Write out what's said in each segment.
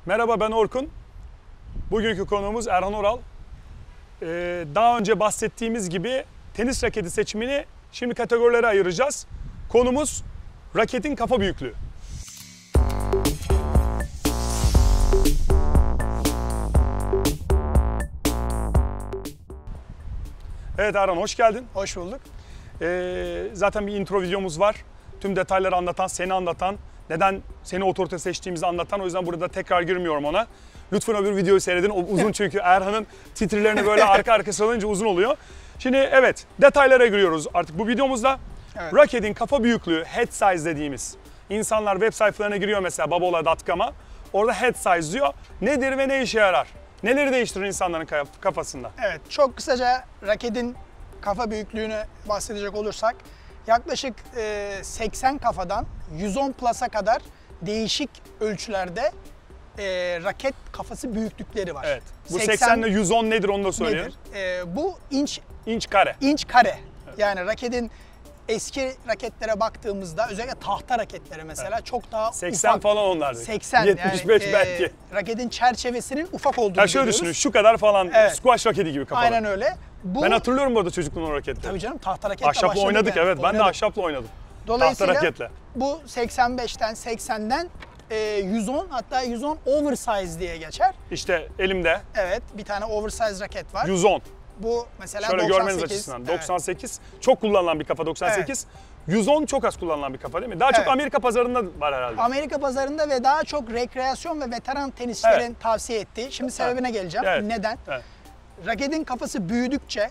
Merhaba, ben Orkun. Bugünkü konuğumuz Erhan Oral. Daha önce bahsettiğimiz gibi tenis raketi seçimini şimdi kategorilere ayıracağız. Konumuz raketin kafa büyüklüğü. Evet Erhan, hoş geldin. Hoş bulduk. Zaten bir intro videomuz var. Tüm detayları anlatan, seni anlatan, neden seni otorite seçtiğimizi anlatan. O yüzden burada tekrar girmiyorum ona. Lütfen öbür videoyu seyredin. O uzun çünkü Erhan'ın titrilerini böyle arka arkaya salınca uzun oluyor. Şimdi evet, detaylara giriyoruz artık bu videomuzda. Evet. Raketin kafa büyüklüğü, head size dediğimiz. İnsanlar web sayfalarına giriyor mesela babola.com'a. Orada head size diyor. Nedir ve ne işe yarar? Neleri değiştirir insanların kafasında? Evet, çok kısaca raketin kafa büyüklüğünü bahsedecek olursak yaklaşık 80 kafadan 110 plus'a kadar değişik ölçülerde raket kafası büyüklükleri var. Evet. Bu 80 ile 110 nedir onu da söyleyelim. Bu inç kare. İnç kare. Evet. Yani raketin eski raketlere baktığımızda özellikle tahta raketlere mesela evet. Çok daha 80 ufak. falan onlardı. 80 75 yani, belki. Raketin çerçevesinin ufak olduğunu şöyle görüyoruz. düşünün, şu kadar falan evet. Squash raketi gibi kafalar. Aynen öyle. Ben hatırlıyorum bu arada çocukluğun o raketleri. Tabii canım, tahta raketle ahşapla oynadık yani. Evet. Ben de ahşapla oynadım. Dolayısıyla tahta raketle. Bu 85'ten 80'den 110 hatta 110 oversize diye geçer. İşte elimde. Evet, bir tane oversize raket var. 110. Bu mesela şöyle 98. Görmeniz açısından. 98 çok kullanılan bir kafa 98. Evet. 110 çok az kullanılan bir kafa değil mi? Daha çok Amerika pazarında var herhalde. Amerika pazarında ve daha çok rekreasyon ve veteran tenisçilerin tavsiye ettiği. Şimdi sebebine geleceğim. Evet. Neden? Evet. Raketin kafası büyüdükçe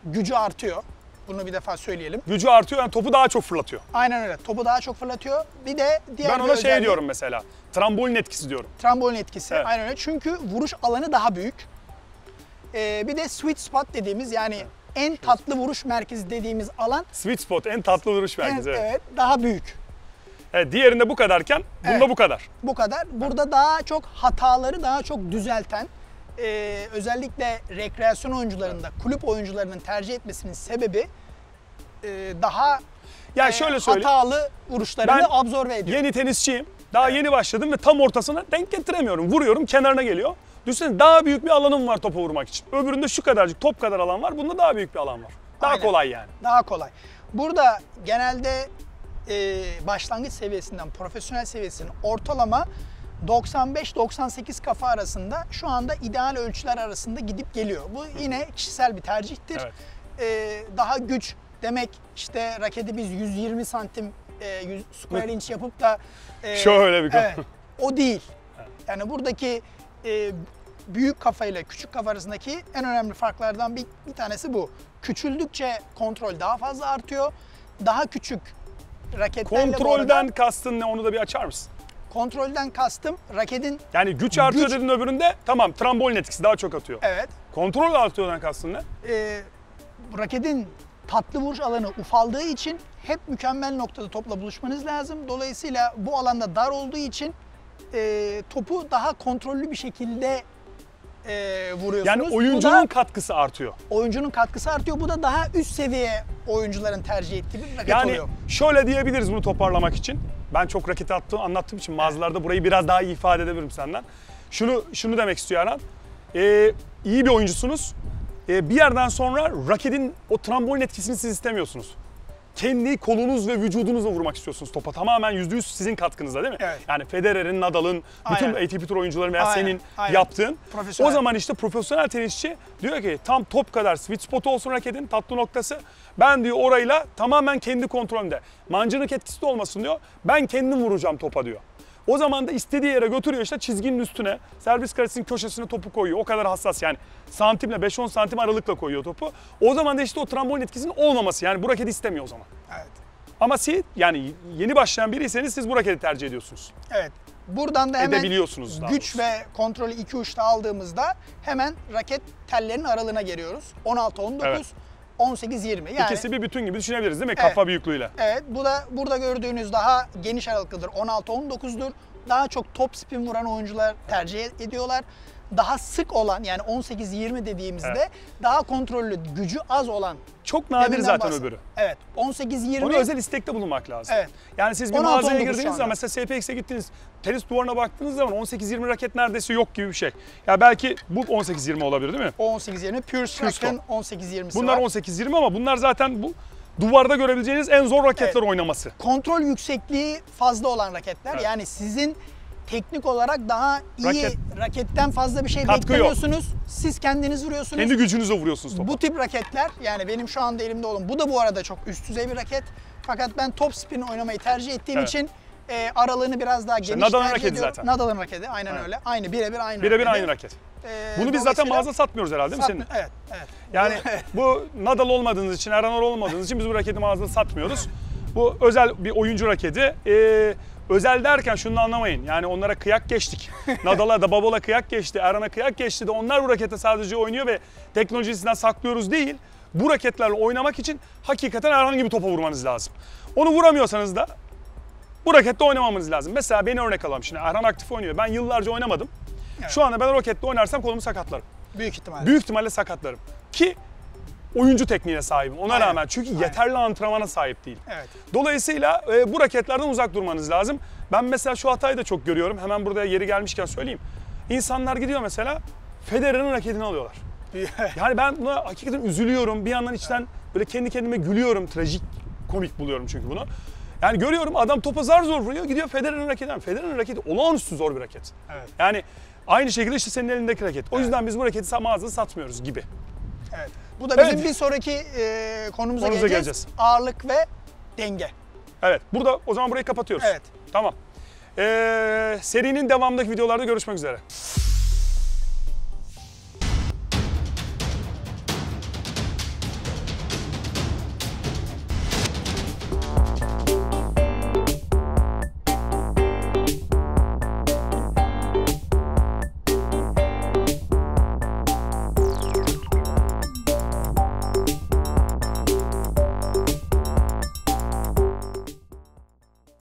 gücü artıyor. Bunu bir defa söyleyelim. Gücü artıyor, yani topu daha çok fırlatıyor. Aynen öyle. Topu daha çok fırlatıyor. Bir de diğer ben ona şey diyorum mesela. Trambolin etkisi diyorum. Trambolin etkisi. Evet. Aynen öyle. Çünkü vuruş alanı daha büyük. Bir de sweet spot dediğimiz yani en tatlı vuruş merkezi dediğimiz alan. Sweet spot, en tatlı vuruş merkezi. Evet, daha büyük. Evet, diğerinde bu kadarken bunda bu kadar. Bu kadar. Burada daha çok hataları daha çok düzelten, özellikle rekreasyon oyuncularında, kulüp oyuncularının tercih etmesinin sebebi daha yani şöyle hatalı vuruşlarını absorbe ediyor. Yeni tenisçiyim. Daha yeni başladım ve tam ortasına denk getiremiyorum. Vuruyorum, kenarına geliyor. Düşünsene, daha büyük bir alanım var topa vurmak için. Öbüründe şu kadarcık top kadar alan var. Bunda daha büyük bir alan var. Daha kolay yani. Daha kolay. Burada genelde başlangıç seviyesinden profesyonel seviyesinin ortalama 95-98 kafa arasında şu anda ideal ölçüler arasında gidip geliyor. Bu yine kişisel bir tercihtir. Evet. Daha güç demek işte raketi biz 120 santim square inch yapıp da şöyle bir kafa. Evet, o değil. Yani buradaki büyük kafa ile küçük kafa arasındaki en önemli farklardan bir tanesi bu. Küçüldükçe kontrol daha fazla artıyor. Daha küçük raketlerle kontrolden kastın ne, onu da bir açar mısın? Kontrolden kastım raketin... Yani güç artıyor dedin öbüründe, tamam, trambolin etkisi daha çok atıyor. Evet. Kontrol artıyordan kastın ne? Raketin tatlı vuruş alanı ufaldığı için hep mükemmel noktada topla buluşmanız lazım. Dolayısıyla bu alanda dar olduğu için topu daha kontrollü bir şekilde vuruyorsunuz. Yani oyuncunun katkısı artıyor. Oyuncunun katkısı artıyor. Bu da daha üst seviye oyuncuların tercih ettiği bir raket oluyor. Yani şöyle diyebiliriz bunu toparlamak için. Ben çok raketi anlattığım için mağazalarda burayı biraz daha iyi ifade edebilirim senden. Şunu demek istiyor Erhan. İyi bir oyuncusunuz. Bir yerden sonra raketin o trambolin etkisini siz istemiyorsunuz. Kendi kolunuz ve vücudunuzla vurmak istiyorsunuz topa. Tamamen %100 sizin katkınızda değil mi? Evet. Yani Federer'in, Nadal'ın, bütün ATP Tour oyuncuların veya senin yaptığın. O zaman işte profesyonel tenisçi diyor ki tam top kadar sweet spot olsun raketin, tatlı noktası. Ben diyor orayla tamamen kendi kontrolümde. Mancınık etkisi de olmasın diyor. Ben kendim vuracağım topa diyor. O zaman da istediği yere götürüyor, işte çizginin üstüne, servis karesinin köşesine topu koyuyor. O kadar hassas yani, santimle 5-10 santim aralıkla koyuyor topu. O zaman da işte o trambolin etkisinin olmaması, yani bu raketi istemiyor o zaman. Evet. Ama siz yani yeni başlayan biriyseniz siz bu raketi tercih ediyorsunuz. Evet. Buradan da hemen güç ve kontrolü iki uçta aldığımızda hemen raket tellerinin aralığına geliyoruz. 16-19. Evet. 18-20. Yani İkisi bir bütün gibi düşünebiliriz değil mi? Evet. Kafa büyüklüğüyle. Evet. Bu da burada gördüğünüz daha geniş aralıklıdır. 16-19'dur. daha çok top spin vuran oyuncular tercih ediyorlar. Daha sık olan yani 18-20 dediğimizde daha kontrollü, gücü az olan. Çok nadir Deminden zaten bahsettim. öbürü. Evet. 18-20. Ona özel istekte bulunmak lazım. Evet. Yani siz bir 16-19 mağazaya şu girdiğiniz anda. zaman mesela SPX'e gittiniz, tenis duvarına baktığınız zaman 18-20 raket neredeyse yok gibi bir şey. Ya belki bu 18-20 olabilir değil mi? O 18-20. Pure Strike'ın 18-20'si Bunlar var. 18-20 ama bunlar zaten bu duvarda görebileceğiniz en zor raketler oynaması. Kontrol yüksekliği fazla olan raketler. Evet. Yani sizin teknik olarak daha iyi raketten fazla bir şey Katkı yok. beklemiyorsunuz. Siz kendiniz vuruyorsunuz. Kendi gücünüzle vuruyorsunuz topa. Bu tip raketler, yani benim şu anda elimde olan, bu da bu arada çok üst düzey bir raket. Fakat ben top spin oynamayı tercih ettiğim Evet. için aralığını biraz daha geniş Nadal'ın tercih raketi ediyorum. zaten. Nadal'ın raketi, aynen Evet. öyle. Aynı, birebir aynı. Birebir raketi. aynı raket. Bunu biz zaten Dolayısıyla mağazada satmıyoruz herhalde değil mi senin? Evet, evet. Yani bu Nadal olmadığınız için, Erhanor olmadığınız için biz bu raketi mağazada satmıyoruz. Bu özel bir oyuncu raketi. Özel derken şunu da anlamayın. Yani onlara kıyak geçtik. Nadal'a da Babol'a kıyak geçti, Erhan'a kıyak geçti de onlar bu rakete sadece oynuyor ve teknolojisinden saklıyoruz değil. Bu raketlerle oynamak için hakikaten herhangi bir topa vurmanız lazım. Onu vuramıyorsanız da bu rakette oynamanız lazım. Mesela beni örnek alalım şimdi. Erhan aktif oynuyor. Ben yıllarca oynamadım. Evet. Şu anda ben rokette oynarsam kolumu sakatlarım. Büyük ihtimalle. Büyük ihtimalle sakatlarım. Ki oyuncu tekniğine sahibim ona Aynen. rağmen. Çünkü yeterli antrenmana sahip değilim. Evet. Dolayısıyla bu raketlerden uzak durmanız lazım. Ben mesela şu hatayı da çok görüyorum. Hemen burada yeri gelmişken söyleyeyim. İnsanlar gidiyor mesela Federer'in raketini alıyorlar. Yani ben buna hakikaten üzülüyorum. Bir yandan içten böyle kendi kendime gülüyorum. Trajik, komik buluyorum çünkü bunu. Yani görüyorum adam topa zar zor vuruyor. Gidiyor Federer'in raketinden. Federer'in raketi olağanüstü zor bir raket. Evet. Yani aynı şekilde işte senin elindeki raket. O yüzden biz bu raketi mağazada satmıyoruz gibi. Evet. Bu da bizim Evet. bir sonraki konumuza Konumuza geleceğiz. geleceğiz. Ağırlık ve denge. Evet. Burada o zaman burayı kapatıyoruz. Evet. Tamam. Serinin devamındaki videolarda görüşmek üzere.